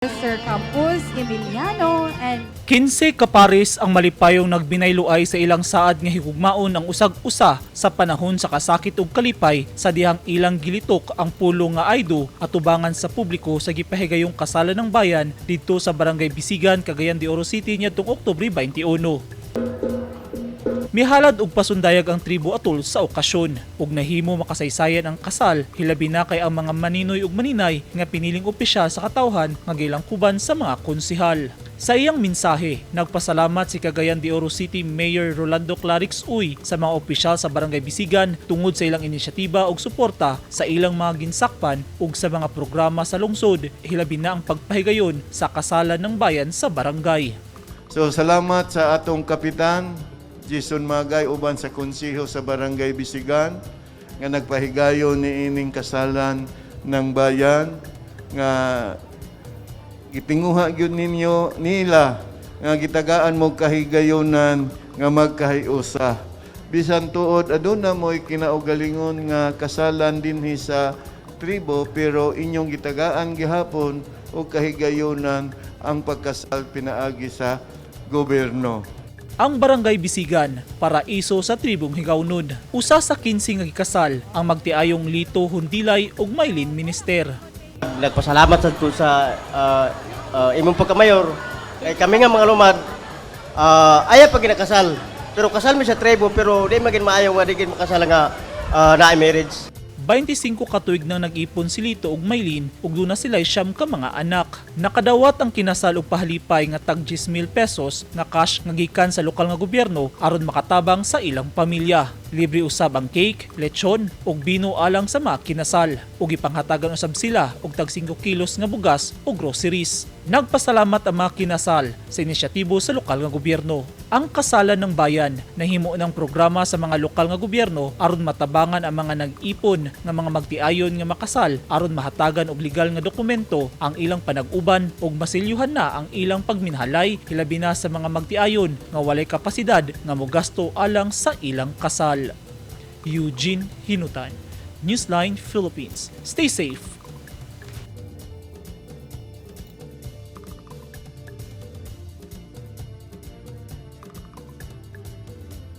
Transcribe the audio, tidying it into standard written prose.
Sir Campus Emiliano and 15 kapares ang malipayong nagbinayluay sa ilang saad nga higugmaon ang usag-usa sa panahon sa kasakit ug kalipay sa dihang ilang gilitok ang pulo nga aydo at tubangan sa publiko sa gipahigayong kasalan ng bayan didto sa Barangay Bisigan, Cagayan de Oro City niadtong Oktubre 21. Mihalad og pasundayag ang tribo atol sa okasyon ug nahimo makasaysayan ang kasal hilabi na kay ang mga maninoy ug maninay nga piniling opisyal sa katawhan nga gilangkuban sa mga konsihal. Sa iyang mensahe, nagpasalamat si Cagayan de Oro City Mayor Rolando Clarix Uy sa mga opisyal sa Barangay Bisigan tungod sa ilang inisyatiba ug suporta sa ilang mga ginsakpan ug sa mga programa sa lungsod hilabi na ang pagpahigayon sa kasalan ng bayan sa barangay. So salamat sa atong kapitan Jason Magay uban sa konseho sa Barangay Bisigan nga nagpahigayon ni ining kasalan ng bayan nga gitinguha gyud ninyo nila nga gitagaan mo kahigayonan nga magkahiusa. Bisan tuod aduna mo'y kinaugalingon nga kasalan dinhi sa tribo pero inyong gitagaan gihapon o kahigayonan ang pagkasal pinaagi sa gobyerno. Ang Barangay Bisigan, paraiso sa tribong Higawnon. Usa sa 15 nga gikasal ang magtiayong Lito Hundilay ug Maylin Minister. Nagpasalamat sa imong pagkamayor. Kay kami nga mga lumad, ayaw pag ginakasal. Pero kasal mi sa tribo pero di magin maayo nga di gid makasal nga na marriage. 25 katuig nang nag-ipon si Lito ug Maylin ug duna sila'y siyam ka mga anak. Nakadawat ang kinasal ug pahalipay nga tag 10,000 pesos nga cash nga gikan sa lokal nga gobyerno aron makatabang sa ilang pamilya. Libre usab ang cake, lechon ug bino alang sa mga kinasal ug ipanghatagan usab sila og tag 5 kilos nga bugas ug groceries. Nagpasalamat ang mga kinasal sa inisyatibo sa lokal nga gobyerno. Ang kasalan ng bayan nahimo ng programa sa mga lokal nga gobyerno aron matabangan ang mga nag-ipon nga mga magtiayon nga makasal aron mahatagan og legal nga dokumento ang ilang panag-uban ug masilyuhan na ang ilang pagminhalay hilabi na sa mga magtiayon nga walay kapasidad nga mogasto alang sa ilang kasal. Eugene Hinutan, Newsline Philippines. Stay safe.